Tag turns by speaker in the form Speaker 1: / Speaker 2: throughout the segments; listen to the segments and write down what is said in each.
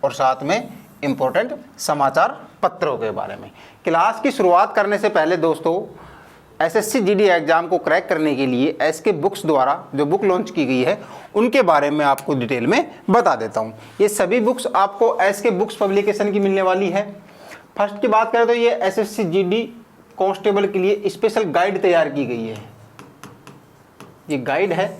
Speaker 1: और साथ में इम्पोर्टेंट समाचार पत्रों के बारे में। क्लास की शुरुआत करने से पहले दोस्तों एसएससी जीडी एग्ज़ाम को क्रैक करने के लिए एसके बुक्स द्वारा जो बुक लॉन्च की गई है उनके बारे में आपको डिटेल में बता देता हूँ। ये सभी बुक्स आपको एसके बुक्स पब्लिकेशन की मिलने वाली है। फर्स्ट की बात करें तो ये एसएससी जीडी कांस्टेबल के लिए स्पेशल गाइड तैयार की गई है। ये गाइड है,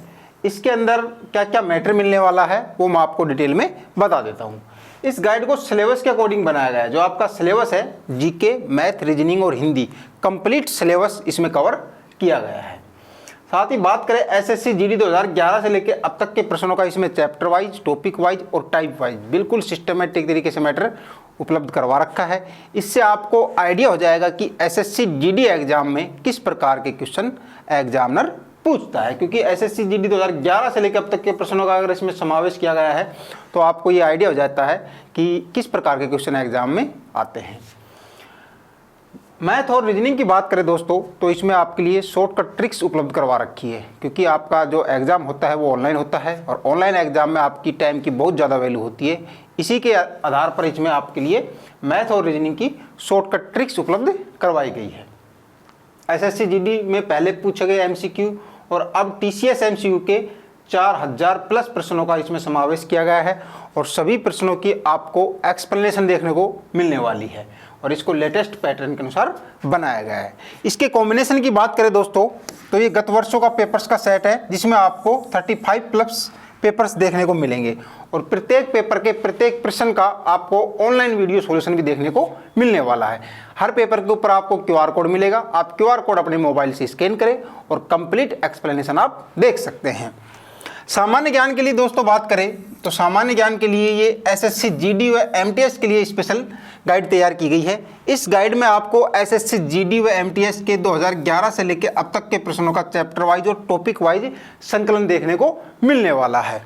Speaker 1: इसके अंदर क्या क्या मैटर मिलने वाला है वो मैं आपको डिटेल में बता देता हूँ। इस गाइड को सिलेबस के अकॉर्डिंग बनाया गया है। जो आपका सिलेबस है जीके, मैथ, रीजनिंग और हिंदी, कंप्लीट सिलेबस इसमें कवर किया गया है। साथ ही बात करें एसएससी जीडी 2011 से लेकर अब तक के प्रश्नों का इसमें चैप्टर वाइज, टॉपिक वाइज और टाइप वाइज बिल्कुल सिस्टमेटिक तरीके से मैटर उपलब्ध करवा रखा है। इससे आपको आइडिया हो जाएगा कि एसएससी जीडी एग्जाम में किस प्रकार के क्वेश्चन एग्जामिनर पूछता है, क्योंकि एसएससी जीडी 2011 से लेकर अब तक के प्रश्नों का अगर इसमें समावेश किया गया है तो आपको ये आइडिया हो जाता है कि किस प्रकार के क्वेश्चन एग्जाम में आते हैं। मैथ और रीजनिंग की बात करें दोस्तों तो इसमें आपके लिए शॉर्टकट ट्रिक्स उपलब्ध करवा रखी है, क्योंकि आपका जो एग्ज़ाम होता है वो ऑनलाइन होता है और ऑनलाइन एग्ज़ाम में आपकी टाइम की बहुत ज़्यादा वैल्यू होती है। इसी के आधार पर इसमें आपके लिए मैथ और रीजनिंग की शॉर्टकट ट्रिक्स उपलब्ध करवाई गई है। एसएससी जीडी में पहले पूछे गए एमसीक्यू और अब टीसीएस एमसीक्यू के 4000 प्लस प्रश्नों का इसमें समावेश किया गया है और सभी प्रश्नों की आपको एक्सप्लेनेशन देखने को मिलने वाली है और इसको लेटेस्ट पैटर्न के अनुसार बनाया गया है। इसके कॉम्बिनेशन की बात करें दोस्तों तो ये गत वर्षों का पेपर्स का सेट है जिसमें आपको 35 प्लस पेपर्स देखने को मिलेंगे और प्रत्येक पेपर के प्रत्येक प्रश्न का आपको ऑनलाइन वीडियो सॉल्यूशन भी देखने को मिलने वाला है। हर पेपर के ऊपर आपको क्यूआर कोड मिलेगा, आप क्यूआर कोड अपने मोबाइल से स्कैन करें और कंप्लीट एक्सप्लेनेशन आप देख सकते हैं। सामान्य ज्ञान के लिए दोस्तों बात करें तो सामान्य ज्ञान के लिए ये एसएससी जीडी व एमटीएस के लिए स्पेशल गाइड तैयार की गई है। इस गाइड में आपको एसएससी जीडी व एमटीएस के 2011 से लेकर अब तक के प्रश्नों का चैप्टर वाइज और टॉपिक वाइज संकलन देखने को मिलने वाला है।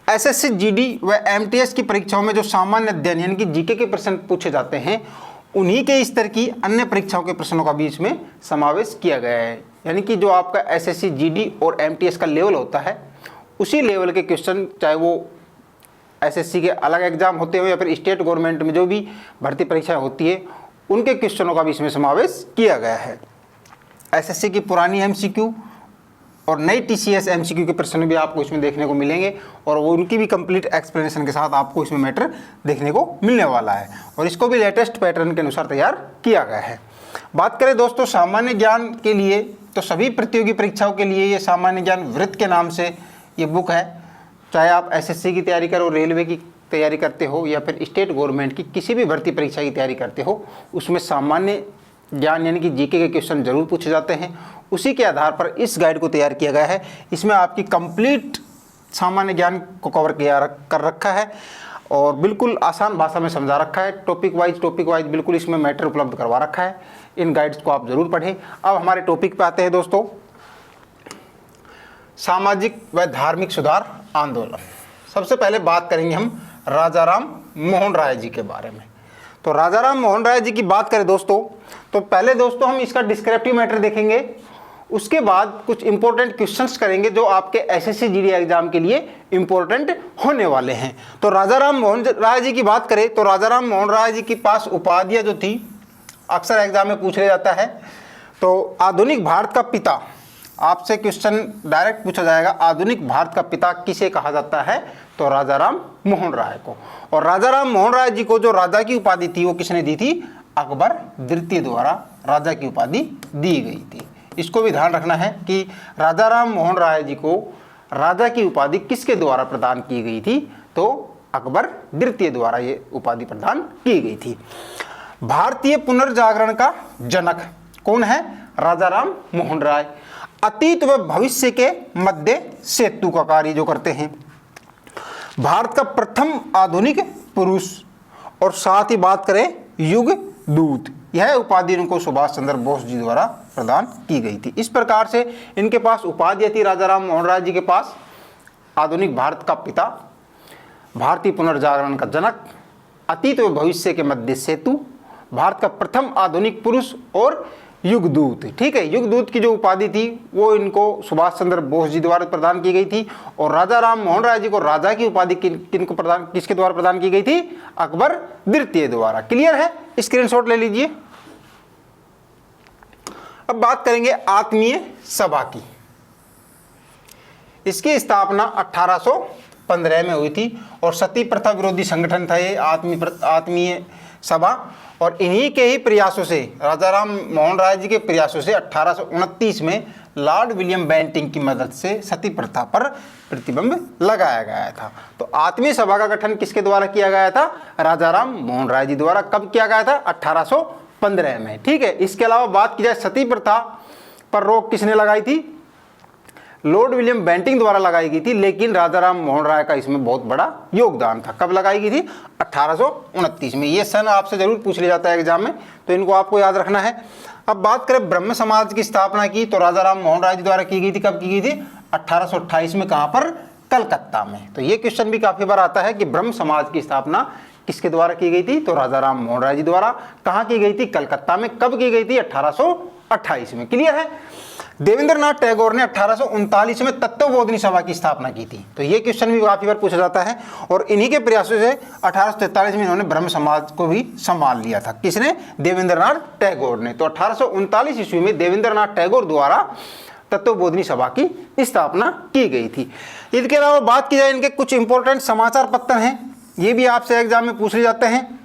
Speaker 1: एसएससी जीडी व एमटीएस की परीक्षाओं में जो सामान्य अध्ययन यानी कि जीके के प्रश्न पूछे जाते हैं उन्हीं के स्तर की अन्य परीक्षाओं के प्रश्नों का भी इसमें समावेश किया गया है। यानी कि जो आपका एसएससी जीडी और एमटीएस का लेवल होता है उसी लेवल के क्वेश्चन, चाहे वो एसएससी के अलग एग्जाम होते हो या फिर स्टेट गवर्नमेंट में जो भी भर्ती परीक्षाएं होती है उनके क्वेश्चनों का भी इसमें समावेश किया गया है। एसएससी की पुरानी एमसीक्यू और नई टीसीएस एमसीक्यू के प्रश्न भी आपको इसमें देखने को मिलेंगे और वो उनकी भी कंप्लीट एक्सप्लेनेशन के साथ आपको इसमें मैटर देखने को मिलने वाला है और इसको भी लेटेस्ट पैटर्न के अनुसार तैयार किया गया है। बात करें दोस्तों सामान्य ज्ञान के लिए तो सभी प्रतियोगी परीक्षाओं के लिए ये सामान्य ज्ञान वृत्त के नाम से ये बुक है। चाहे आप एसएससी की तैयारी करो, रेलवे की तैयारी करते हो या फिर स्टेट गवर्नमेंट की किसी भी भर्ती परीक्षा की तैयारी करते हो, उसमें सामान्य ज्ञान यानी कि जीके के क्वेश्चन जरूर पूछे जाते हैं। उसी के आधार पर इस गाइड को तैयार किया गया है। इसमें आपकी कंप्लीट सामान्य ज्ञान को कवर कर रखा है और बिल्कुल आसान भाषा में समझा रखा है। टॉपिक वाइज बिल्कुल इसमें मैटर उपलब्ध करवा रखा है। इन गाइड्स को आप जरूर पढ़ें। अब हमारे टॉपिक पे आते हैं दोस्तों, सामाजिक व धार्मिक सुधार आंदोलन। सबसे पहले बात करेंगे हम राजा राम मोहन राय जी के बारे में। तो राजा राम मोहन राय जी की बात करें दोस्तों तो पहले दोस्तों हम इसका डिस्क्रिप्टिव मैटर देखेंगे, उसके बाद कुछ इंपॉर्टेंट क्वेश्चंस करेंगे जो आपके एसएससी जीडी एग्जाम के लिए इंपॉर्टेंट होने वाले हैं। तो राजा राम मोहन राय जी की बात करें तो राजा राम मोहन राय जी के पास उपाधियां जो थी अक्सर एग्जाम में पूछ लिया जाता है। तो आधुनिक भारत का पिता, आपसे क्वेश्चन डायरेक्ट पूछा जाएगा, आधुनिक भारत का पिता किसे कहा जाता है? तो राजा राम मोहन राय को। और राजा राम मोहन राय जी को जो राजा की उपाधि थी वो किसने दी थी? अकबर द्वितीय द्वारा राजा की उपाधि दी गई थी। इसको भी ध्यान रखना है कि राजा राम मोहन राय जी को राजा की उपाधि किसके द्वारा प्रदान की गई थी? तो अकबर द्वितीय द्वारा ये उपाधि प्रदान की गई थी। भारतीय पुनर्जागरण का जनक कौन है? राजा राम मोहन राय। अतीत व भविष्य के मध्य सेतु का कार्य जो करते हैं। भारत का प्रथम आधुनिक पुरुष और साथ ही बात करें युग दूत, यह उपाधि इनको सुभाष चंद्र बोस जी द्वारा प्रदान की गई थी। इस प्रकार से इनके पास उपाधि थी राजा राम मोहन राय जी के पास, आधुनिक भारत का पिता, भारतीय पुनर्जागरण का जनक, अतीत व भविष्य के मध्य सेतु, भारत का प्रथम आधुनिक पुरुष और युगदूत। ठीक है, युगदूत की जो उपाधि थी वो इनको सुभाष चंद्र बोस जी द्वारा प्रदान की गई थी। और राजा राम मोहन राय जी को राजा की उपाधि किसके द्वारा प्रदान की गई थी? अकबर द्वितीय द्वारा। क्लियर है? स्क्रीनशॉट ले लीजिए। अब बात करेंगे आत्मीय सभा की। इसकी स्थापना 1815 में हुई थी और सती प्रथा विरोधी संगठन था ये आत्मीय सभा। और इन्हीं के ही प्रयासों से, राजा राम मोहन राय जी के प्रयासों से 1829 में लॉर्ड विलियम बेंटिंग की मदद से सती प्रथा पर प्रतिबंध लगाया गया था। तो आत्मीय सभा का गठन किसके द्वारा किया गया था? राजा राम मोहन राय जी द्वारा। कब किया गया था? 1815 में। ठीक है, इसके अलावा बात की जाए सती प्रथा पर रोक किसने लगाई थी? लॉर्ड विलियम बेंटिंग द्वारा लगाई गई थी, लेकिन राजा राम मोहन राय का इसमें बहुत बड़ा योगदान था। कब लगाई गई थी? 1829 में। ये सन आपसे जरूर पूछ लिया जाता है एग्जाम में, तो इनको आपको याद रखना है। अब बात करें ब्रह्म समाज की स्थापना की, तो राजा राम मोहन राय जी द्वारा की गई थी। कब की गई थी? 1828 में। कहाँ पर? कलकत्ता में। तो ये क्वेश्चन भी काफी बार आता है कि ब्रह्म समाज की स्थापना किसके द्वारा की गई थी? तो राजा राम मोहन राय जी द्वारा। कहाँ की गई थी? कलकत्ता में। कब की गई थी? 1828 में। क्लियर है? देवेंद्रनाथ टैगोर ने 1839 में तत्वबोधिनी सभा की स्थापना की थी। तो ये क्वेश्चन भी काफी बार पूछा जाता है। और इन्हीं के प्रयासों से 1843 में इन्होंने ब्रह्म समाज को भी संभाल लिया था। किसने? देवेंद्रनाथ टैगोर ने। तो 1839 ईस्वी में देवेंद्रनाथ टैगोर द्वारा तत्वबोधिनी सभा की स्थापना की गई थी। इसके अलावा बात की जाए इनके कुछ इंपॉर्टेंट समाचार पत्र हैं, ये भी आपसे एग्जाम में पूछ ले जाते हैं।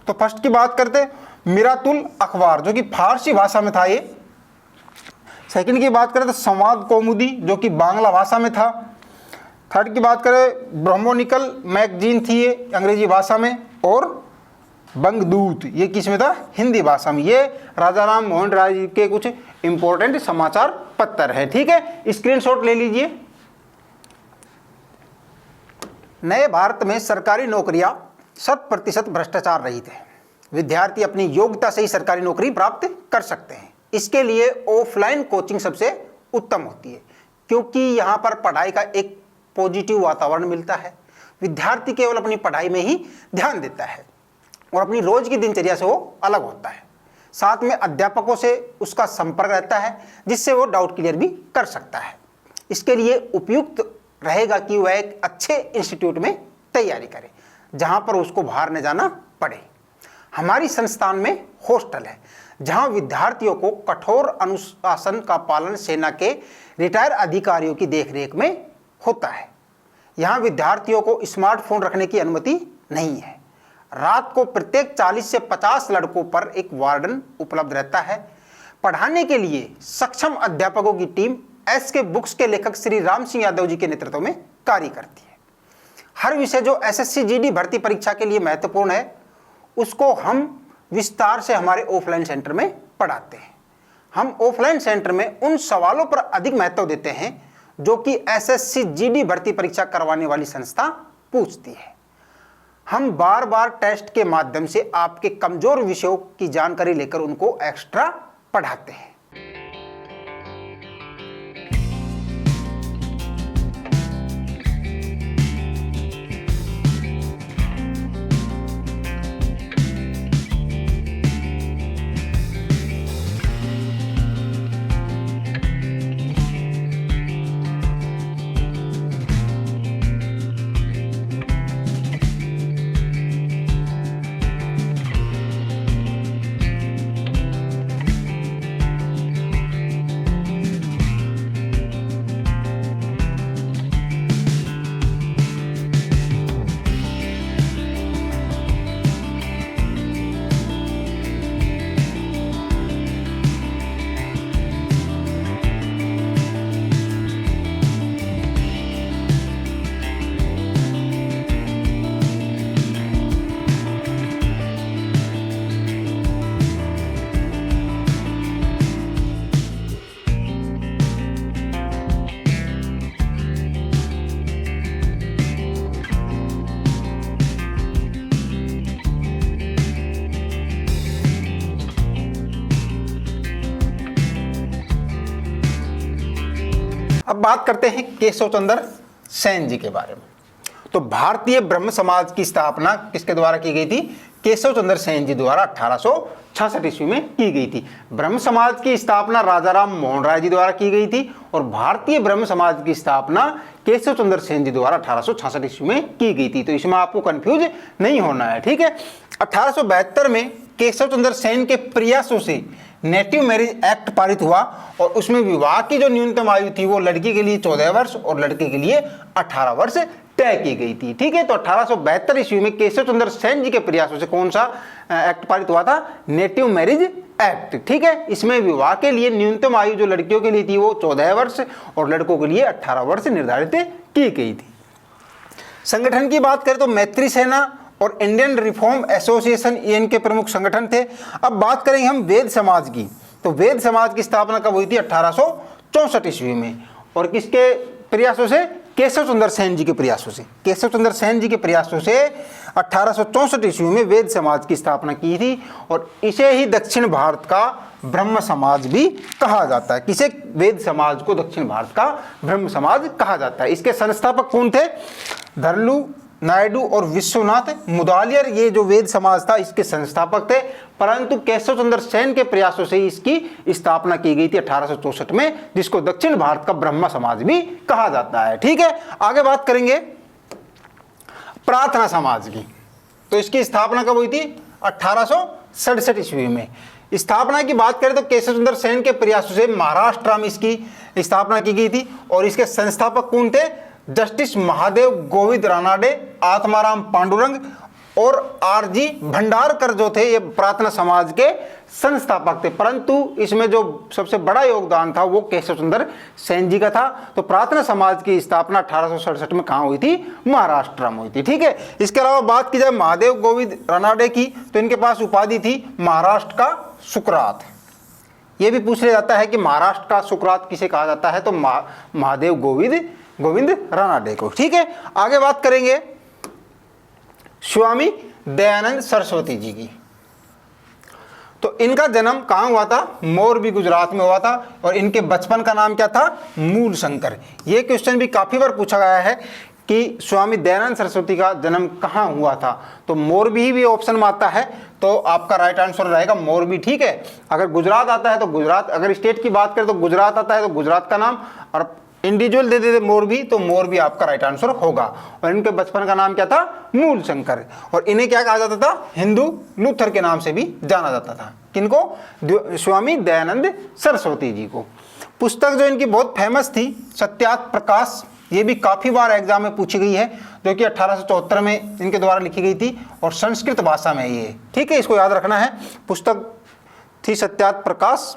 Speaker 1: तो फर्स्ट की बात करते मिरातुल अखबार, जो कि फारसी भाषा में था ये। सेकंड की बात करें तो संवाद कौमुदी, जो कि बांग्ला भाषा में था। थर्ड की बात करें ब्रह्मोनिकल मैगजीन थी ये, अंग्रेजी भाषा में। और बंगदूत, ये किस में था? हिंदी भाषा में। ये राजा राम मोहन राय जी के कुछ इंपॉर्टेंट समाचार पत्र है। ठीक है, स्क्रीनशॉट ले लीजिए। नए भारत में सरकारी नौकरियां 100% भ्रष्टाचार रहित है। विद्यार्थी अपनी योग्यता से ही सरकारी नौकरी प्राप्त कर सकते हैं। इसके लिए ऑफलाइन कोचिंग सबसे उत्तम होती है, क्योंकि यहाँ पर पढ़ाई का एक पॉजिटिव वातावरण मिलता है। विद्यार्थी केवल अपनी पढ़ाई में ही ध्यान देता है और अपनी रोज की दिनचर्या से वो अलग होता है। साथ में अध्यापकों से उसका संपर्क रहता है, जिससे वो डाउट क्लियर भी कर सकता है। इसके लिए उपयुक्त रहेगा कि वह एक अच्छे इंस्टीट्यूट में तैयारी करे, जहाँ पर उसको बाहर न जाना पड़े। हमारी संस्थान में हॉस्टल है, जहां विद्यार्थियों को कठोर अनुशासन का पालन सेना के रिटायर अधिकारियों की देखरेख में होता है। यहां विद्यार्थियों को स्मार्टफोन रखने की अनुमति नहीं है। रात को प्रत्येक 40 से 50 लड़कों पर एक वार्डन उपलब्ध रहता है। पढ़ाने के लिए सक्षम अध्यापकों की टीम SK बुक्स के लेखक श्री राम सिंह यादव जी के नेतृत्व में कार्य करती है। हर विषय जो SSC GD भर्ती परीक्षा के लिए महत्वपूर्ण है, उसको हम विस्तार से हमारे ऑफलाइन सेंटर में पढ़ाते हैं। हम ऑफलाइन सेंटर में उन सवालों पर अधिक महत्व देते हैं जो कि SSC GD भर्ती परीक्षा करवाने वाली संस्था पूछती है। हम बार बार टेस्ट के माध्यम से आपके कमजोर विषयों की जानकारी लेकर उनको एक्स्ट्रा पढ़ाते हैं। अब बात करते हैं केशव चंद्र सेन जी के बारे में। तो भारतीय ब्रह्म समाज की स्थापना किसके द्वारा की गई थी? केशव चंद्र सेन जी द्वारा 1866 ईस्वी में की गई थी। ब्रह्म समाज की स्थापना राजा राम मोहन राय जी द्वारा की गई थी और भारतीय ब्रह्म समाज की स्थापना केशव चंद्र सेन जी द्वारा 1866 ईस्वी में की गई थी। तो इसमें आपको कंफ्यूज नहीं होना है, ठीक है। 1872 में केशव चंद्र सेन के प्रयासों से नेटिव मैरिज एक्ट पारित हुआ और उसमें विवाह की जो न्यूनतम आयु थी वो लड़की के लिए 14 वर्ष और लड़के के लिए 18 वर्ष तय की गई थी, ठीक है। तो 1872 ईस्वी में केशव चंद्र सेन जी के प्रयासों से कौन सा एक्ट पारित हुआ था? नेटिव मैरिज एक्ट, ठीक है। इसमें विवाह के लिए न्यूनतम आयु जो लड़कियों के लिए थी वो 14 वर्ष और लड़कों के लिए 18 वर्ष निर्धारित की गई थी। संगठन की बात करें तो मैत्री सेना और इंडियन रिफॉर्म एसोसिएशन ये इनके प्रमुख संगठन थे। अब बात करेंगे हम वेद समाज की, तो वेद समाज की स्थापना कब हुई थी? 1864 ईस्वी में। और किसके प्रयासों से? केशव चंद्र सेन जी के प्रयासों से। केशव चंद्र सेन जी के प्रयासों से 1864 ईस्वी में वेद समाज की स्थापना की थी और इसे ही दक्षिण भारत का ब्रह्म समाज भी कहा जाता है। किसे? वेद समाज को दक्षिण भारत का ब्रह्म समाज कहा जाता है। इसके संस्थापक कौन थे? धरलू नायडू और विश्वनाथ मुदालियर, ये जो वेद समाज था इसके संस्थापक थे, परंतु केशव चंद्र सेन के प्रयासों से इसकी स्थापना की गई थी 1864 में, जिसको दक्षिण भारत का ब्रह्म समाज भी कहा जाता है, ठीक है। आगे बात करेंगे प्रार्थना समाज की, तो इसकी स्थापना कब हुई थी? 1867 ईस्वी में। स्थापना की बात करें तो केशव चंद्र सेन के प्रयासों से महाराष्ट्र में इसकी स्थापना की गई थी और इसके संस्थापक कौन थे? जस्टिस महादेव गोविंद रानाडे, आत्माराम पांडुरंग और आरजी भंडारकर जो थे ये प्रार्थना समाज के संस्थापक थे, परंतु इसमें जो सबसे बड़ा योगदान था वो केशव चंद्र सेन जी का था। तो प्रार्थना समाज की स्थापना 1867 में कहाँ हुई थी? महाराष्ट्र में हुई थी, ठीक है। इसके अलावा बात की जाए महादेव गोविंद रानाडे की, तो इनके पास उपाधि थी महाराष्ट्र का सुकरात। ये भी पूछ लिया जाता है कि महाराष्ट्र का सुकरात किसे कहा जाता है? तो महादेव गोविंद रानाडे को, ठीक है। आगे बात करेंगे स्वामी दयानंद सरस्वती जी की, तो इनका जन्म कहाँ हुआ था? मोरबी गुजरात में हुआ था और इनके बचपन का नाम क्या था? मूल शंकर। ये क्वेश्चन भी काफी बार पूछा गया है कि स्वामी दयानंद सरस्वती का जन्म कहाँ हुआ था, तो मोरबी भी ऑप्शन में आता है, तो आपका राइट आंसर रहेगा मोरबी, ठीक है। अगर गुजरात आता है तो गुजरात, अगर स्टेट की बात करें तो गुजरात आता है तो गुजरात का नाम, और इंडिविजुअल दे देते मोरबी तो मोरबी आपका राइट आंसर होगा। और इनके बचपन का नाम क्या था? मूल शंकर। और इन्हें क्या कहा जाता था? हिंदू लूथर के नाम से भी जाना जाता था। किनको? स्वामी दयानंद सरस्वती जी को। पुस्तक जो इनकी बहुत फेमस थी सत्यार्थ प्रकाश, ये भी काफी बार एग्जाम में पूछी गई है, जो कि 1874 में इनके द्वारा लिखी गई थी और संस्कृत भाषा में ये, ठीक है, इसको याद रखना है। पुस्तक थी सत्यार्थ प्रकाश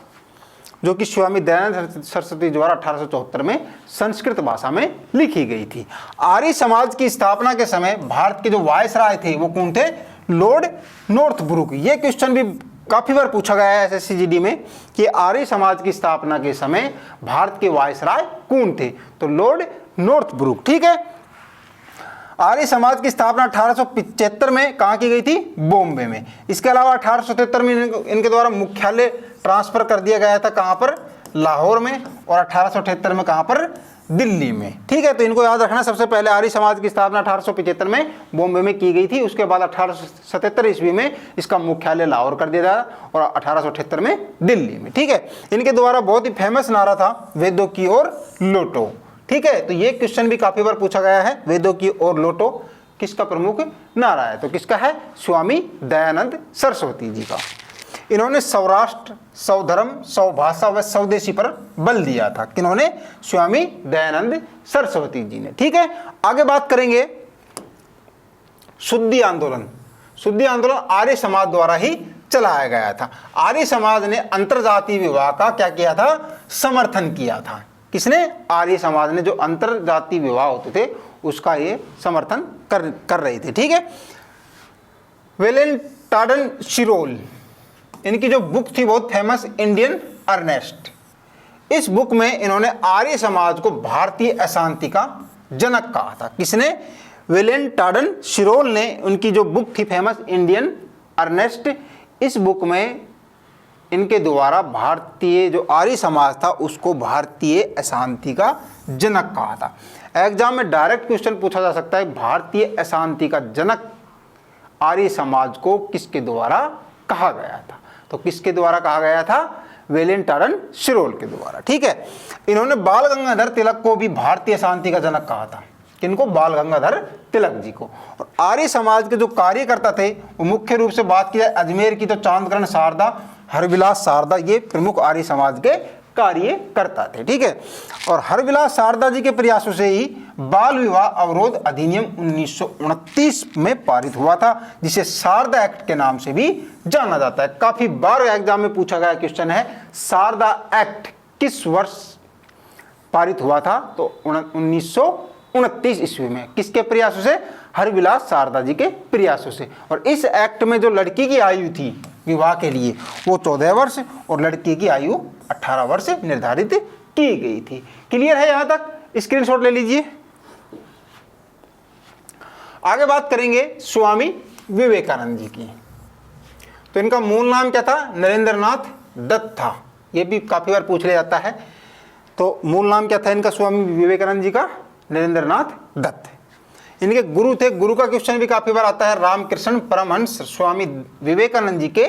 Speaker 1: जो कि स्वामी दयानंद सरस्वती द्वारा 1874 में संस्कृत भाषा में लिखी गई थी। आर्य समाज की स्थापना के समय भारत के जो वायसराय थे वो कौन थे? Lord Northbrook. ये क्वेश्चन भी काफी बार पूछा गया है SSCGD में कि आर्य समाज की स्थापना के समय भारत के वायसराय कौन थे? तो लॉर्ड नॉर्थब्रुक, ठीक है। आर्य समाज की स्थापना 1875 में कहाँ की गई थी? बॉम्बे में। इसके अलावा 1873 में इनके द्वारा मुख्यालय ट्रांसफर कर दिया गया था, कहाँ पर? लाहौर में। और 1878 में कहाँ पर? दिल्ली में, ठीक है। तो इनको याद रखना, सबसे पहले आर्य समाज की स्थापना 1875 में बॉम्बे में की गई थी, उसके बाद 1877 ईस्वी में इसका मुख्यालय लाहौर कर दिया गया और 1878 में दिल्ली में, ठीक है। इनके द्वारा बहुत ही फेमस नारा था वेदों की ओर लौटो, ठीक है। तो ये क्वेश्चन भी काफी बार पूछा गया है, वेदों की ओर लौटो किसका प्रमुख नारा है? तो किसका है? स्वामी दयानंद सरस्वती जी का। इन्होंने सौराष्ट्र, सौधर्म, सौभाषा व स्वदेशी पर बल दिया था। किन्होंने? स्वामी दयानंद सरस्वती जी ने, ठीक है। आगे बात करेंगे शुद्धि आंदोलन। शुद्धि आंदोलन आर्य समाज द्वारा ही चलाया गया था। आर्य समाज ने अंतरजातीय विवाह का क्या किया था? समर्थन किया था। किसने? आर्य समाज ने, जो अंतरजातीय विवाह होते थे उसका ये समर्थन कर रहे थे, ठीक है। वेलेंटाडन शिरोल, इनकी जो बुक थी बहुत फेमस, इंडियन अर्नेस्ट। इस बुक में इन्होंने आर्य समाज को भारतीय अशांति का जनक कहा था। किसने? वेलेंटाडन शिरोल ने। उनकी जो बुक थी फेमस इंडियन अर्नेस्ट, इस बुक में इनके द्वारा भारतीय जो आर्य समाज था उसको भारतीय अशांति का जनक कहा था। एग्जाम में डायरेक्ट क्वेश्चन पूछा जा सकता है, भारतीय अशांति का जनक आर्य समाज को किसके द्वारा कहा गया था? तो किसके द्वारा कहा गया था? वेलिंगटन शिरोल के द्वारा। ठीक है, इन्होंने बाल गंगाधर तिलक को भी भारतीय शांति का जनक कहा था। किनको? बाल गंगाधर तिलक जी को। और आर्य समाज के जो कार्यकर्ता थे वो मुख्य रूप से बात की जाए अजमेर की तो चांदकरण शारदा, हरविलास शारदा, ये प्रमुख आर्य समाज के कार्यकर्ता थे। ठीक है, और हरविलास शारदा जी के प्रयासों से ही बाल विवाह अवरोध अधिनियम 1929 में पारित हुआ था, जिसे शारदा एक्ट के नाम से भी जाना जाता है। काफी बार एग्जाम में पूछा गया क्वेश्चन है, शारदा एक्ट किस वर्ष पारित हुआ था? तो 1929 ईस्वी में। किसके प्रयासों से? हरविलास शारदा जी के प्रयासों से। और इस एक्ट में जो लड़की की आयु थी विवाह के लिए वो 14 वर्ष और लड़की की आयु 18 वर्ष निर्धारित की गई थी। क्लियर है यहां तक? स्क्रीनशॉट ले लीजिए। आगे बात करेंगे स्वामी विवेकानंद जी की। तो इनका मूल नाम क्या था? नरेंद्रनाथ दत्त था। यह भी काफी बार पूछ लिया जाता है। तो मूल नाम क्या था इनका स्वामी विवेकानंद जी का? नरेंद्रनाथ दत्त। इनके गुरु थे, गुरु का क्वेश्चन भी काफी बार आता है, रामकृष्ण परमहंस स्वामी विवेकानंद जी के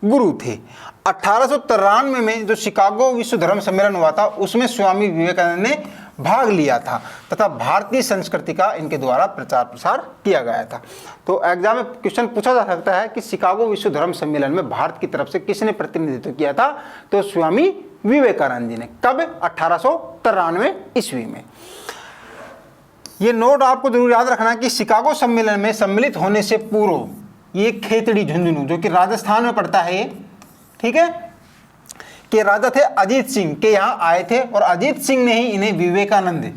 Speaker 1: गुरु थे। 1893 में जो शिकागो विश्व धर्म सम्मेलन हुआ था उसमें स्वामी विवेकानंद ने भाग लिया था तथा भारतीय संस्कृति का इनके द्वारा प्रचार प्रसार किया गया था। तो एग्जाम में क्वेश्चन पूछा जा सकता है कि शिकागो विश्व धर्म सम्मेलन में भारत की तरफ से किसने प्रतिनिधित्व किया था? तो स्वामी विवेकानंद जी ने। कब? 1893 ईस्वी में। ये नोट आपको जरूर याद रखना कि शिकागो सम्मेलन में सम्मिलित होने से पूर्व ये खेतड़ी झुंझुनू जो कि राजस्थान में पड़ता है ये, ठीक है, के राजा थे अजीत सिंह के यहाँ आए थे और अजीत सिंह ने ही इन्हें विवेकानंद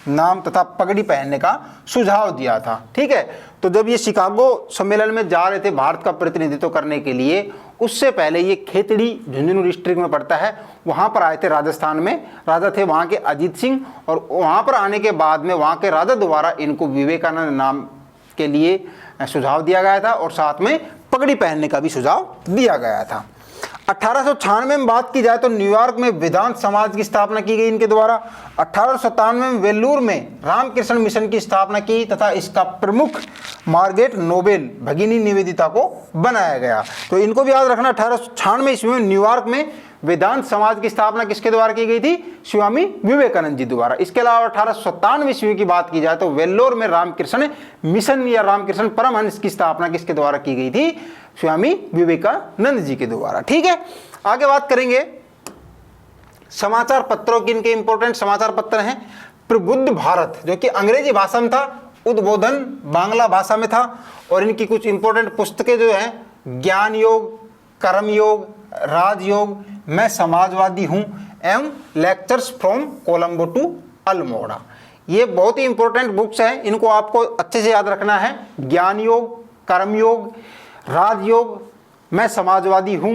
Speaker 1: नाम तथा पगड़ी पहनने का सुझाव दिया था। ठीक है, तो जब ये शिकागो सम्मेलन में जा रहे थे भारत का प्रतिनिधित्व करने के लिए, उससे पहले ये खेतड़ी झुंझुनू डिस्ट्रिक्ट में पड़ता है, वहाँ पर आए थे राजस्थान में। राजा थे वहाँ के अजीत सिंह और वहाँ पर आने के बाद में वहाँ के राजा द्वारा इनको विवेकानंद नाम के लिए सुझाव दिया गया था और साथ में पगड़ी पहनने का भी सुझाव दिया गया था। 1896 में बात की जाए तो न्यूयॉर्क में वेदांत समाज की स्थापना की गई इनके द्वारा। 1897 में वेल्लूर में रामकृष्ण मिशन की स्थापना की तथा इसका प्रमुख मार्गरेट नोबेल भगिनी निवेदिता को बनाया गया। तो इनको भी याद रखना, 1896 ईस्वी में न्यूयॉर्क में वेदांत समाज की स्थापना किसके द्वारा की गई थी? स्वामी विवेकानंद जी द्वारा। इसके अलावा 1897 ईस्वी की बात की जाए तो वेल्लोर में रामकृष्ण मिशन या रामकृष्ण परमहंस की स्थापना किसके द्वारा की गई थी? स्वामी विवेकानंद जी के द्वारा। ठीक है, आगे बात करेंगे समाचार पत्रों की। इनके इंपॉर्टेंट समाचार पत्र हैं प्रबुद्ध भारत जो कि अंग्रेजी भाषा में था, उद्बोधन बांग्ला भाषा में था। और इनकी कुछ इंपॉर्टेंट पुस्तकें जो हैं ज्ञान योग, कर्म योग, राजयोग, मैं समाजवादी हूं एवं lectures from Colombo to Almora. ये बहुत ही इंपॉर्टेंट बुक्स हैं, इनको आपको अच्छे से याद रखना है। ज्ञान योग, कर्म योग, राजयोग, मैं समाजवादी हूं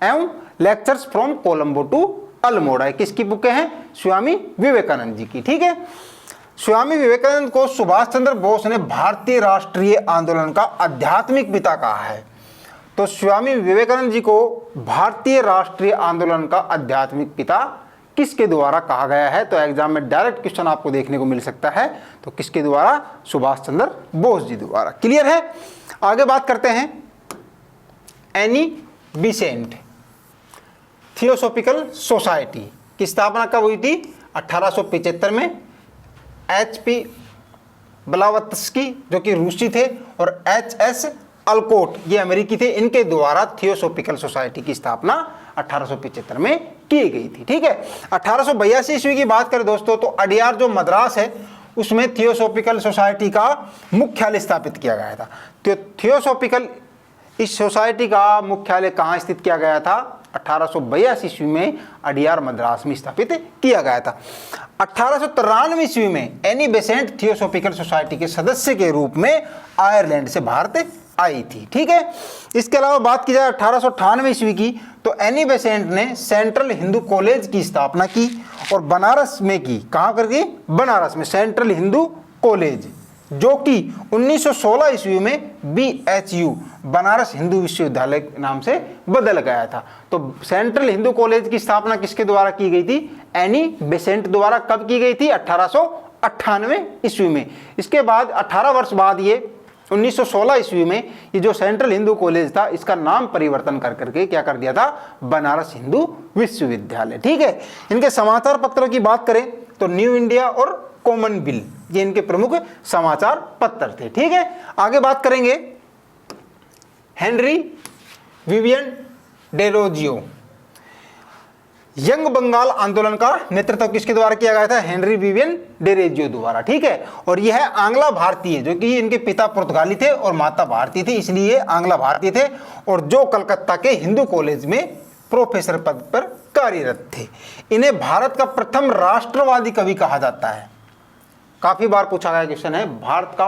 Speaker 1: एवं lectures from Colombo to Almora. किसकी बुकें हैं? स्वामी विवेकानंद जी की। ठीक है, स्वामी विवेकानंद को सुभाष चंद्र बोस ने भारतीय राष्ट्रीय आंदोलन का आध्यात्मिक पिता कहा है। तो स्वामी विवेकानंद जी को भारतीय राष्ट्रीय आंदोलन का आध्यात्मिक पिता किसके द्वारा कहा गया है? तो एग्जाम में डायरेक्ट क्वेश्चन आपको देखने को मिल सकता है। तो किसके द्वारा? सुभाष चंद्र बोस जी द्वारा। क्लियर है? आगे बात करते हैं एनी बिसेंट थियोसॉफिकल सोसाइटी की स्थापना कब हुई थी? 1875 में। HP ब्लावत्स्की जो कि रूसी थे और HS अल्कोट ये अमेरिकी थे, इनके द्वारा थियोसॉफिकल सोसाइटी की स्थापना 1875 में की गई थी। ठीक है, 1882 ईस्वी की बात करें दोस्तों तो अडियार जो मद्रास है उसमें थियोसॉफिकल सोसाइटी का मुख्यालय स्थापित किया गया था। तो थियोसॉफिकल इस सोसाइटी का मुख्यालय कहाँ स्थित किया गया था? 1882 ईस्वी में अडियार मद्रास में स्थापित किया गया था। 1893 ईस्वी में एनी बेसेंट थियोसॉफिकल सोसाइटी के सदस्य के रूप में आयरलैंड से भारत आई थी। ठीक है, इसके अलावा बात की जाए 1898 ईस्वी की तो एनी बेसेंट ने सेंट्रल हिंदू कॉलेज की स्थापना की और बनारस में की। कहाँ करके? बनारस में सेंट्रल हिंदू कॉलेज जो कि 1916 ईस्वी में BHU बनारस हिंदू विश्वविद्यालय के नाम से बदल गया था। तो सेंट्रल हिंदू कॉलेज की स्थापना किसके द्वारा की गई थी? एनी बेसेंट द्वारा। कब की गई थी? 1998 ईस्वी में। इसके बाद 18 वर्ष बाद ये 1916 ईस्वी में ये जो सेंट्रल हिंदू कॉलेज था इसका नाम परिवर्तन कर करके क्या कर दिया था, बनारस हिंदू विश्वविद्यालय। ठीक है। इनके समाचार पत्रों की बात करें तो न्यू इंडिया और कॉमन बिल ये इनके प्रमुख समाचार पत्र थे। ठीक है। आगे बात करेंगे Henry Vivian Derozio. Young Bengal आंदोलन का नेतृत्व किसके द्वारा किया गया था, हेनरी विवियन डेरोजियो द्वारा। ठीक है। और यह है आंग्ला भारतीय, जो कि इनके पिता पुर्तगाली थे और माता भारतीय थी, इसलिए आंग्ला भारतीय थे, और जो कलकत्ता के हिंदू कॉलेज में प्रोफेसर पद पर कार्यरत थे। इन्हें भारत का प्रथम राष्ट्रवादी कवि कहा जाता है। काफी बार पूछा गया क्वेश्चन है, भारत का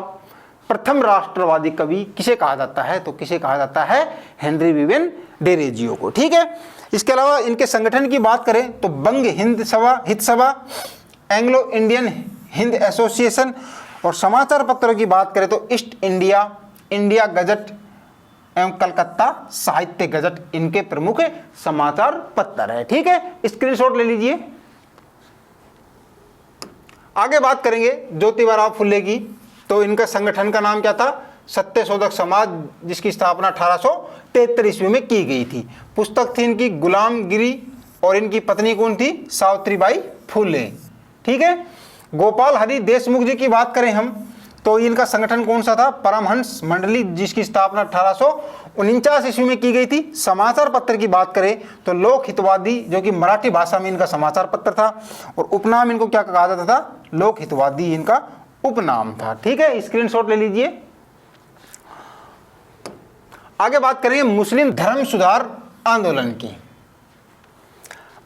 Speaker 1: प्रथम राष्ट्रवादी कवि किसे कहा जाता है, तो किसे कहा जाता है, हेनरी विवियन डेरोजियो को। ठीक है। इसके अलावा इनके संगठन की बात करें तो बंग हिंद सभा, हित सभा, एंग्लो इंडियन हिंद एसोसिएशन, और समाचार पत्रों की बात करें तो ईस्ट इंडिया, इंडिया गजट एवं कलकत्ता साहित्य गजट इनके प्रमुख समाचार पत्र है। ठीक है। स्क्रीनशॉट ले लीजिए। आगे बात करेंगे ज्योतिबा फुले की, तो इनका संगठन का नाम क्या था, सत्यशोधक समाज, जिसकी स्थापना 1873 ईस्वी में की गई थी। पुस्तक थी इनकी गुलामगिरी, और इनकी पत्नी कौन थी, सावित्रीबाई फुले। ठीक है। गोपाल हरि देशमुख जी की बात करें हम तो इनका संगठन कौन सा था, परमहंस मंडली, जिसकी स्थापना 1849 ईस्वी में की गई थी। समाचार पत्र की बात करें तो लोक हितवादी, जो कि मराठी भाषा में इनका समाचार पत्र था, और उपनाम इनको क्या कहा जाता था, लोक हितवादी इनका उपनाम था। ठीक है। स्क्रीनशॉट ले लीजिए। आगे बात करेंगे मुस्लिम धर्म सुधार आंदोलन की।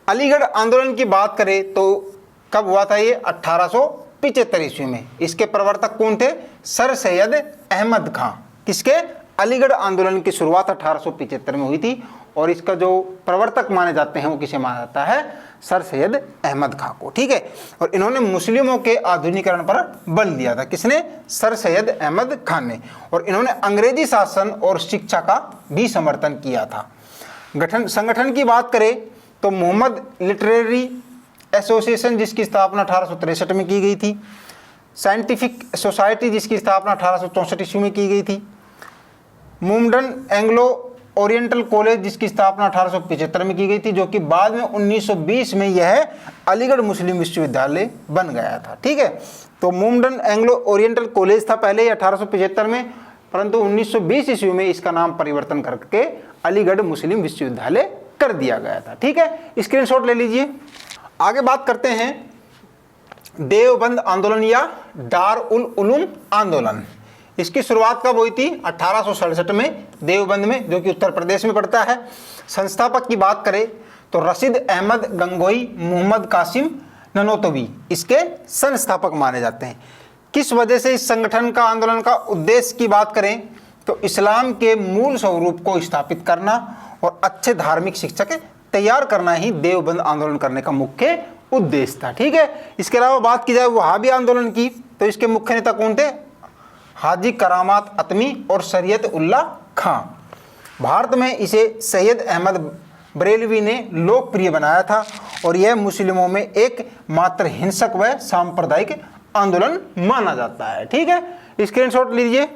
Speaker 1: अलीगढ़ आंदोलन की बात करें तो कब हुआ था ये, 1875 ईस्वी में। इसके प्रवर्तक कौन थे, सर सैयद अहमद खां। किसके, अलीगढ़ आंदोलन की शुरुआत 1875 में हुई थी, और इसका जो प्रवर्तक माने जाते हैं वो किसे माना जाता है, सर सैयद अहमद खां को। ठीक है। और इन्होंने मुस्लिमों के आधुनिकरण पर बल दिया था, किसने, सर सैयद अहमद खान ने। और इन्होंने अंग्रेजी शासन और शिक्षा का भी समर्थन किया था। संगठन की बात करें तो मोहम्मद लिटरेरी एसोसिएशन, जिसकी स्थापना 1863 में की गई थी। साइंटिफिक सोसाइटी, जिसकी स्थापना 1864 ईस्वी में की गई थी। मुमडन एंग्लो ओरिएंटल कॉलेज, जिसकी स्थापना 1875 में की गई थी, जो कि बाद में 1920 में यह अलीगढ़ मुस्लिम विश्वविद्यालय बन गया था। ठीक है। तो मुमडन एंग्लो ओरिएंटल कॉलेज था पहले 1875 में, परंतु 1920 ईस्वी में इसका नाम परिवर्तन करके अलीगढ़ मुस्लिम विश्वविद्यालय कर दिया गया था। ठीक है। स्क्रीनशॉट ले लीजिए। आगे बात करते हैं देवबंद आंदोलन या दार उल उलूम आंदोलन। इसकी शुरुआत कब हुई थी, 1867 में देवबंद में, जो कि उत्तर प्रदेश में पड़ता है। संस्थापक की बात करें तो रशीद अहमद गंगोई, मोहम्मद कासिम ननोतवी इसके संस्थापक माने जाते हैं। किस वजह से इस संगठन का, आंदोलन का उद्देश्य की बात करें तो इस्लाम के मूल स्वरूप को स्थापित करना और अच्छे धार्मिक शिक्षक तैयार करना ही देवबंद आंदोलन करने का मुख्य उद्देश्य था। ठीक है। इसके अलावा बात की जाए वहाबी आंदोलन की तो इसके मुख्य नेता कौन थे, हाजी करामात अतमी और शरीयत उल्लाह खां। भारत में इसे सैयद अहमद बरेलवी ने लोकप्रिय बनाया था, और यह मुस्लिमों में एक मात्र हिंसक व सांप्रदायिक आंदोलन माना जाता है। ठीक है। स्क्रीनशॉट लीजिए।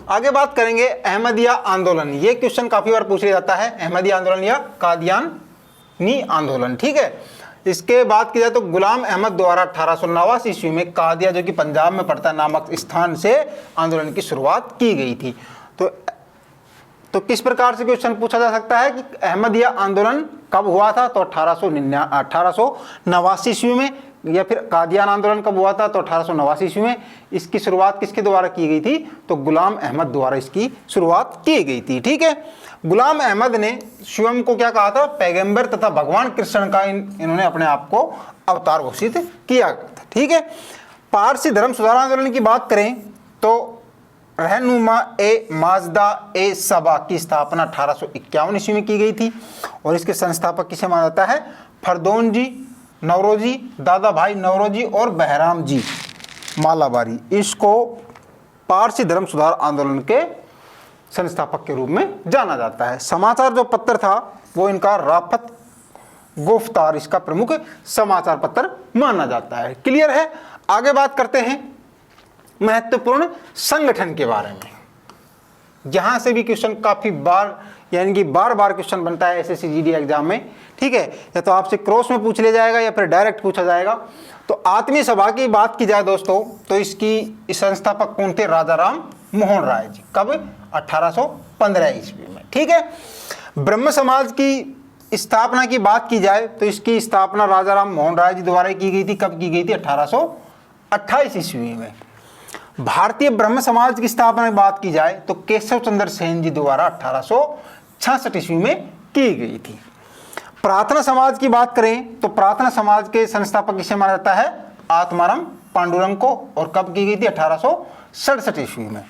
Speaker 1: आगे बात करेंगे अहमदिया आंदोलन। ये क्वेश्चन काफी बार पूछ लिया जाता है, अहमदिया आंदोलन या कादियानी आंदोलन। ठीक है। इसके बाद की जाए तो गुलाम अहमद द्वारा 1889 ईस्वी में कादिया, जो कि पंजाब में पड़ता है, नामक स्थान से आंदोलन की शुरुआत की गई थी। तो किस प्रकार से क्वेश्चन पूछा जा सकता है कि अहमदिया आंदोलन कब हुआ था, तो 1889 ईस्वी में, या फिर कादियान आंदोलन कब हुआ था तो 1889 ईस्वी में। इसकी शुरुआत किसके द्वारा की गई थी, तो गुलाम अहमद द्वारा इसकी शुरुआत की गई थी। ठीक है। गुलाम अहमद ने स्वयं को क्या कहा था, पैगंबर तथा भगवान कृष्ण का इन्होंने अपने आप को अवतार घोषित किया था। ठीक है। पारसी धर्म सुधार आंदोलन की बात करें तो रहनुमा ए माजदा ए सबा की स्थापना 1851 ईस्वी में की गई थी, और इसके संस्थापक किसे माना जाता है, फरदौन जी नवरोजी, दादा भाई नवरोजी और बहराम जी मालाबारी। इसको पारसी धर्म सुधार आंदोलन के संस्थापक के रूप में जाना जाता है। समाचार जो पत्र था वो इनका राफत गिरफ्तार इसका प्रमुख समाचार पत्र माना जाता है। क्लियर है। आगे बात करते हैं महत्वपूर्ण संगठन के बारे में, जहां से भी क्वेश्चन काफी बार यानी कि बार बार क्वेश्चन बनता है एसएससी जीडी एग्जाम में। ठीक है, या तो आपसे क्रॉस में पूछ लिया जाएगा या फिर डायरेक्ट पूछा जाएगा। तो आत्मीय सभा की बात की जाए दोस्तों, तो इसकी संस्थापक कौन थे? राजा राम मोहन राय जी। कब? 1815 ईस्वी में। ठीक है। ब्रह्म समाज की स्थापना की बात की जाए तो इसकी स्थापना राजा राम मोहन राय जी द्वारा की गई थी। कब की गई थी? 1828 ईस्वी में। भारतीय ब्रह्म समाज की स्थापना की बात की जाए तो केशव चंद्र सेन जी द्वारा 1866 ईस्वी में की गई थी। प्रार्थना समाज की बात करें तो प्रार्थना समाज के संस्थापक किसे माना जाता है? आत्माराम पांडुरंग को। और कब की गई थी? 1867 ईस्वी में।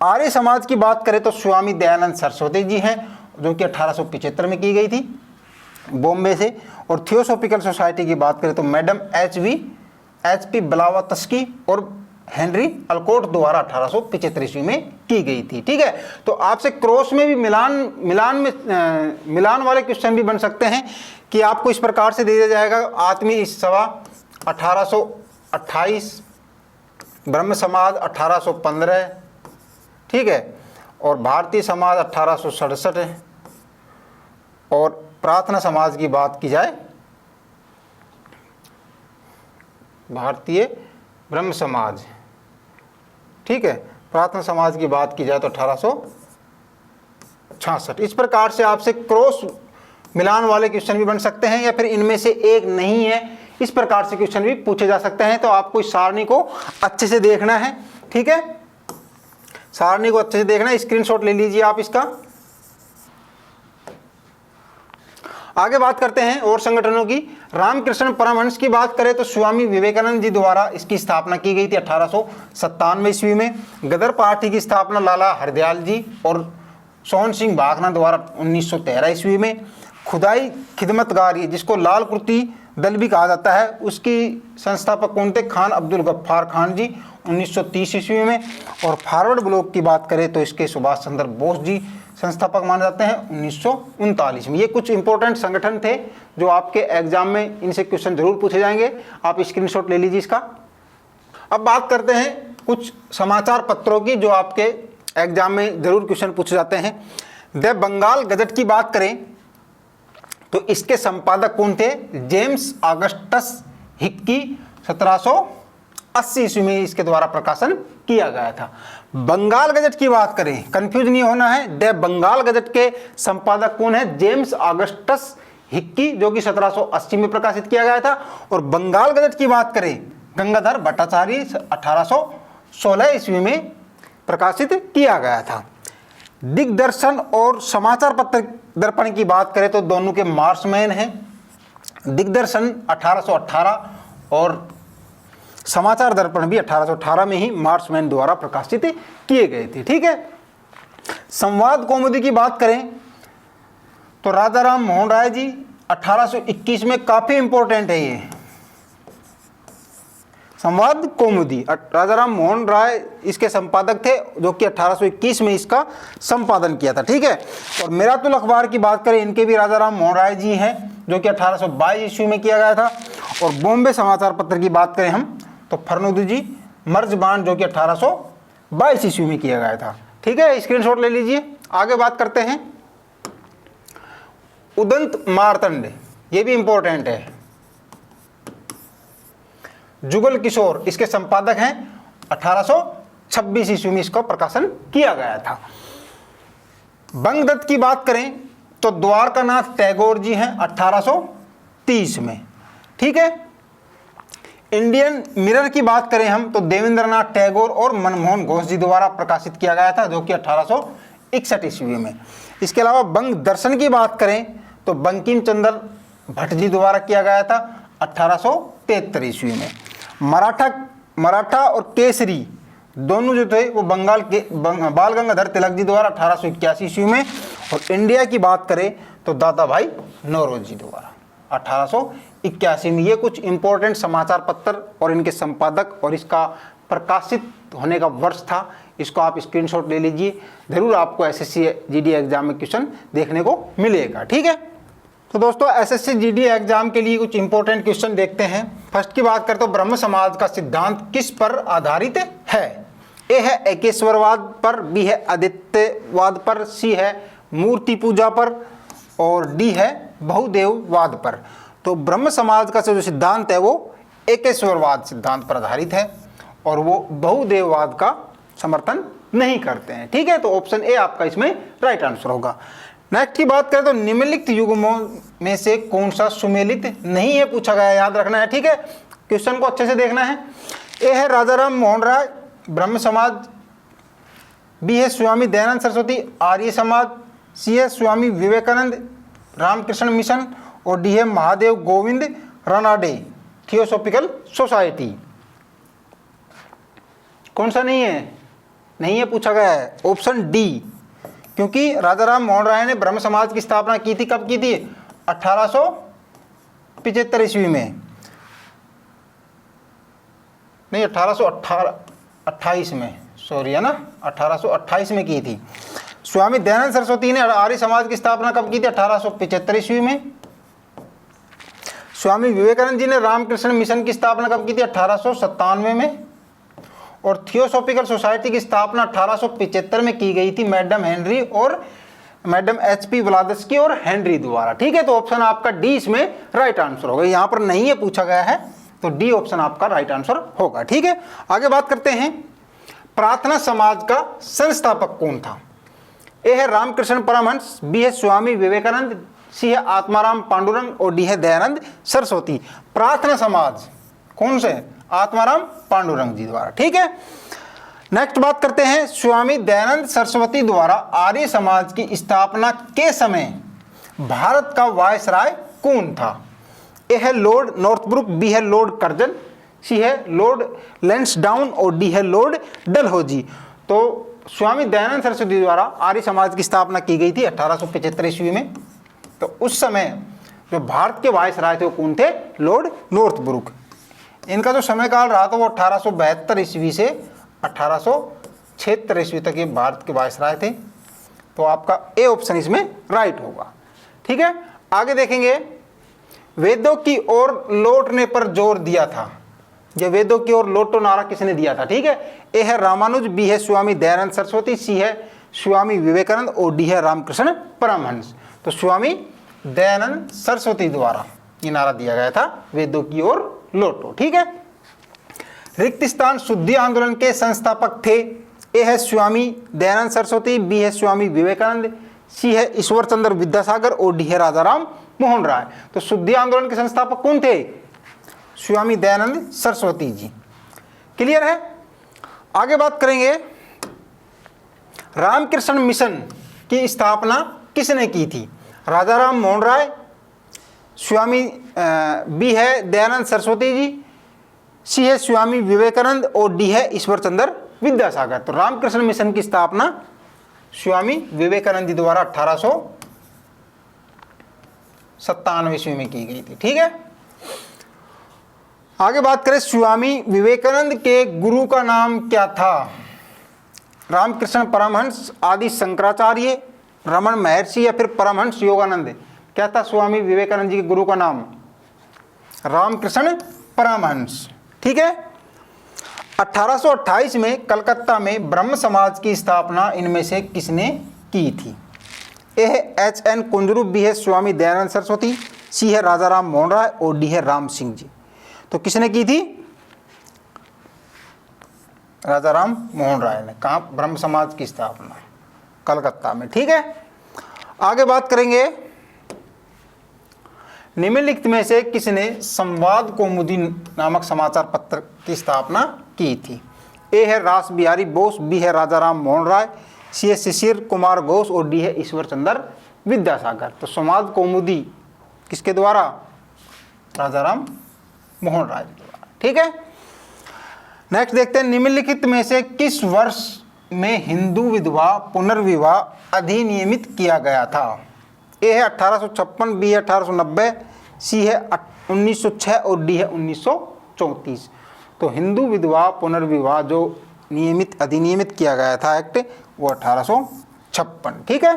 Speaker 1: आर्य समाज की बात करें तो स्वामी दयानंद सरस्वती जी हैं, जो कि 1875 में की गई थी बॉम्बे से। और थियोसॉफिकल सोसाइटी की बात करें तो मैडम एच.पी. ब्लावात्स्की और हेनरी अल्कोट द्वारा 1875 ईस्वी में की गई थी। ठीक है। तो आपसे क्रॉस में भी मिलान वाले क्वेश्चन भी बन सकते हैं कि आपको इस प्रकार से दे दिया जाएगा। आत्मीय सभा 1828, ब्रह्म समाज 1815, ठीक है, और भारतीय समाज 1867 है। और प्रार्थना समाज की बात की जाए, भारतीय ब्रह्म समाज, ठीक है, प्रार्थना समाज की बात की जाए तो 1866। इस प्रकार से आपसे क्रॉस मिलान वाले क्वेश्चन भी बन सकते हैं, या फिर इनमें से एक नहीं है, इस प्रकार से क्वेश्चन भी पूछे जा सकते हैं। तो आपको इस सारणी को अच्छे से देखना है। ठीक है, सारणी को अच्छे से देखना है। स्क्रीनशॉट ले लीजिए आप इसका। आगे बात करते हैं और संगठनों की। रामकृष्ण परमहंस की बात करें तो स्वामी विवेकानंद जी द्वारा इसकी स्थापना की गई थी 1897 ईस्वी में। गदर पार्टी की स्थापना लाला हरदयाल जी और सोहन सिंह भागना द्वारा 1913 ईस्वी में। खुदाई खिदमतगारी, जिसको लाल कुर्ती दल भी कहा जाता है, उसकी संस्थापक कौन थे? खान अब्दुल गफ्फार खान जी 1930 ईस्वी में। और फॉरवर्ड ब्लॉक की बात करें तो इसके सुभाष चंद्र बोस जी संस्थापक माने जाते हैं 1939 में। ये कुछ इंपॉर्टेंट संगठन थे जो आपके एग्जाम में इनसे क्वेश्चन जरूर पूछे जाएंगे। आप स्क्रीनशॉट ले लीजिए इसका। अब बात करते हैं कुछ समाचार पत्रों की जो आपके एग्जाम में जरूर क्वेश्चन पूछे जाते हैं। द बंगाल गजट की बात करें तो इसके संपादक कौन थे? जेम्स ऑगस्टस हिक्की 1780 ईस्वी में इसके द्वारा प्रकाशन किया गया था। बंगाल गजट की बात करें, कंफ्यूज नहीं होना है, द बंगाल गजट के संपादक कौन है? जेम्स ऑगस्टस हिक्की, जो कि 1780 में प्रकाशित किया गया था। और बंगाल गजट की बात करें, गंगाधर भट्टाचार्य 1816 ईस्वी में प्रकाशित किया गया था। दिग्दर्शन और समाचार पत्र दर्पण की बात करें तो दोनों के मार्समैन हैं। दिग्दर्शन 1818 और समाचार दर्पण भी 1818 में ही मार्समैन द्वारा प्रकाशित किए गए थे। ठीक है। संवाद कौमुदी की बात करें तो राजा राम मोहन राय जी 1821 में, काफी इंपॉर्टेंट है ये संवाद कौमुदी। राजा राम मोहन राय इसके संपादक थे, जो कि 1821 में इसका संपादन किया था। ठीक है। और मिरातुल अखबार की बात करें, इनके भी राजा राम मोहन राय जी हैं, जो कि 1822 ईस्वी में किया गया था। और बॉम्बे समाचार पत्र की बात करें हम तो फरनुदी मर्जबान, जो कि 1822 ईस्वी में किया गया था। ठीक है, स्क्रीनशॉट ले लीजिए। आगे बात करते हैं उदंत मार्तंड, ये भी इंपॉर्टेंट है। जुगल किशोर इसके संपादक हैं, 1826 ईस्वी में इसका प्रकाशन किया गया था। बंगदत्त की बात करें तो द्वारकानाथ टैगोर जी हैं 1830 में। ठीक है। इंडियन मिरर की बात करें हम तो देवेंद्रनाथ टैगोर और मनमोहन घोष जी द्वारा प्रकाशित किया गया था, जो कि 1861 ईस्वी में। इसके अलावा बंग दर्शन की बात करें तो बंकिम चंद्र भट्ट जी द्वारा किया गया था 1873 ईस्वी में। मराठा और केसरी दोनों जो थे वो बंगाल के बाल गंगाधर तिलक जी द्वारा 1881 ईस्वी में। और इंडिया की बात करें तो दादा भाई नौरोजी द्वारा 1881 में। ये कुछ इंपॉर्टेंट समाचार पत्र और इनके संपादक और इसका प्रकाशित होने का वर्ष था। इसको आप स्क्रीनशॉट ले लीजिए, जरूर आपको एसएससी जीडी एग्जाम में क्वेश्चन देखने को मिलेगा। ठीक है। तो दोस्तों एसएससी जीडी एग्जाम के लिए कुछ इंपॉर्टेंट क्वेश्चन देखते हैं। फर्स्ट की बात करें तो ब्रह्म समाज का सिद्धांत किस पर आधारित है? ए है एकेश्वरवाद पर, बी है आदित्यवाद पर, सी है मूर्ति पूजा पर और डी है बहुदेववाद पर। तो ब्रह्म समाज का जो सिद्धांत है वो एकेश्वरवाद सिद्धांत पर आधारित है और वो बहुदेववाद का समर्थन नहीं करते हैं। ठीक है, तो ऑप्शन ए आपका इसमें राइट आंसर होगा। नेक्स्ट की बात करें तो निम्नलिखित युग्मों में से कौन सा सुमेलित नहीं है पूछा गया, याद रखना है। ठीक है, क्वेश्चन को अच्छे से देखना है। ए है राजाराम मोहन राय ब्रह्म समाज, बी है स्वामी दयानंद सरस्वती आर्य समाज, सी है स्वामी विवेकानंद रामकृष्ण मिशन और डी है महादेव गोविंद रानाडे थियोसॉफिकल सोसाइटी। कौन सा नहीं है? नहीं है पूछा गया है, ऑप्शन डी। क्योंकि राजाराम मोहन राय ने ब्रह्म समाज की स्थापना की थी, कब की थी? 1875 ईस्वी में, नहीं 1828 में, सॉरी है ना, 1828 में की थी। स्वामी दयानंद सरस्वती ने आर्य समाज की स्थापना कब की थी? 1875 ईस्वी में। स्वामी विवेकानंद जी ने रामकृष्ण मिशन की स्थापना कब की थी? 1897 में। और थियोसॉफिकल सोसाइटी की स्थापना 1875 में की गई थी मैडम हेनरी और मैडम एचपी ब्लादस्की और हेनरी द्वारा। ठीक है, तो ऑप्शन आपका डी इसमें राइट आंसर होगा। यहाँ पर नहीं है पूछा गया है, तो डी ऑप्शन आपका राइट आंसर होगा। ठीक है, आगे बात करते हैं। प्रार्थना समाज का संस्थापक कौन था? ए है रामकृष्ण परमहंस, बी है स्वामी विवेकानंद, सी है आत्माराम पांडुरंग और डी है दयानंद सरस्वती। प्रार्थना समाज कौन से? आत्माराम पांडुरंग जी द्वारा। ठीक है, नेक्स्ट बात करते हैं। स्वामी दयानंद सरस्वती द्वारा आर्य समाज की स्थापना के समय भारत का वायसराय कौन था? ए है लॉर्ड नॉर्थब्रुक, बी है लॉर्ड कर्जन, सी है लॉर्ड लैंसडाउन और डी है लॉर्ड डलहौजी। तो स्वामी दयानंद सरस्वती द्वारा आर्य समाज की स्थापना की गई थी 1875 ईस्वी में। तो उस समय जो भारत के वायसराय थे वो कौन थे? Lord Northbrook. इनका जो समय काल रहा था वो 1872 ईस्वी से 1876 ईस्वी तक ये भारत के वायसराय थे। तो आपका ए ऑप्शन इसमें राइट होगा। ठीक है, आगे देखेंगे। वेदों की ओर लौटने पर जोर दिया था, ये वेदों की ओर लौटो नारा किसने दिया था? ठीक है, ए है रामानुज, बी है स्वामी दयानंद सरस्वती, सी है स्वामी विवेकानंद और डी है रामकृष्ण परमहंस। तो स्वामी दयानंद सरस्वती द्वारा ये नारा दिया गया था, वेदों की ओर लौटो। ठीक है, रिक्त स्थान शुद्धि आंदोलन के संस्थापक थे। ए है स्वामी दयानंद सरस्वती, बी है स्वामी विवेकानंद, सी है ईश्वर चंद्र विद्यासागर और डी है राजाराम मोहन राय। तो शुद्धि आंदोलन के संस्थापक कौन थे? स्वामी दयानंद सरस्वती जी। क्लियर है? आगे बात करेंगे। रामकृष्ण मिशन की स्थापना किसने की थी? राजाराम मोहन राय, स्वामी बी है दयानंद सरस्वती जी, सी है स्वामी विवेकानंद और डी है ईश्वर चंद्र विद्यासागर। तो रामकृष्ण मिशन की स्थापना स्वामी विवेकानंद जी द्वारा 1897 ईस्वी में की गई थी। ठीक है, आगे बात करें। स्वामी विवेकानंद के गुरु का नाम क्या था? रामकृष्ण परमहंस, आदि शंकराचार्य, रमन महर्षि या फिर परमहंस योगानंद? क्या था स्वामी विवेकानंद जी के गुरु का नाम? रामकृष्ण परमहंस। ठीक है, 1828 में कलकत्ता में ब्रह्म समाज की स्थापना इनमें से किसने की थी? ए है एच.एन. कुंजरू, बी है स्वामी दयानंद सरस्वती, सी है राजाराम मोहन राय और डी है राम सिंह जी। तो किसने की थी? राजाराम मोहन राय ने। कहाँ? ब्रह्म समाज की स्थापना कलकत्ता में। ठीक है, आगे बात करेंगे। निम्नलिखित में से किसने संवाद कौमुदी नामक समाचार पत्र की स्थापना की थी? ए है रास बिहारी बोस, बी है राजाराम मोहन राय, सी है शिशिर कुमार घोष और डी है ईश्वर चंद्र विद्यासागर। तो संवाद कौमुदी किसके द्वारा? राजाराम मोहन राय द्वारा। ठीक है, नेक्स्ट देखते हैं। निम्नलिखित में से किस वर्ष में हिंदू विधवा पुनर्विवाह अधिनियमित किया गया था? ए है 1856, बी है 1890, सी है 1906 और डी है 1934। तो हिंदू विधवा पुनर्विवाह जो अधिनियमित किया गया था एक्ट, वो 1856। ठीक है,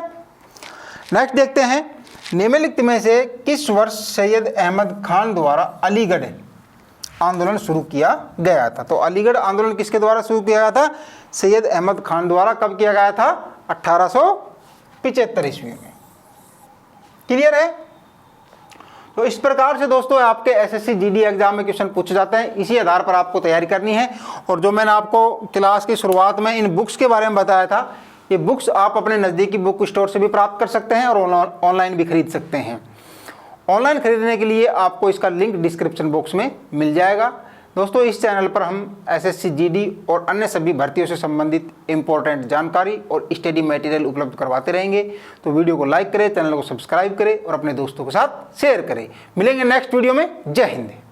Speaker 1: नेक्स्ट देखते हैं। निम्नलिखित में से किस वर्ष सैयद अहमद खान द्वारा अलीगढ़ आंदोलन शुरू किया गया था? तो अलीगढ़ आंदोलन किसके द्वारा शुरू किया गया था? सैयद अहमद खान द्वारा। कब किया गया था? 1875 ईस्वी में। क्लियर है? तो इस प्रकार से दोस्तों आपके एसएससी जीडी एग्जाम में क्वेश्चन पूछे जाते हैं, इसी आधार पर आपको तैयारी करनी है। और जो मैंने आपको क्लास की शुरुआत में इन बुक्स के बारे में बताया था, ये बुक्स आप अपने नज़दीकी बुक स्टोर से भी प्राप्त कर सकते हैं और ऑनलाइन भी खरीद सकते हैं। ऑनलाइन खरीदने के लिए आपको इसका लिंक डिस्क्रिप्शन बॉक्स में मिल जाएगा। दोस्तों इस चैनल पर हम एसएससी जीडी और अन्य सभी भर्तियों से संबंधित इंपॉर्टेंट जानकारी और स्टडी मटेरियल उपलब्ध करवाते रहेंगे। तो वीडियो को लाइक करें, चैनल को सब्सक्राइब करें और अपने दोस्तों के साथ शेयर करें। मिलेंगे नेक्स्ट वीडियो में। जय हिंद।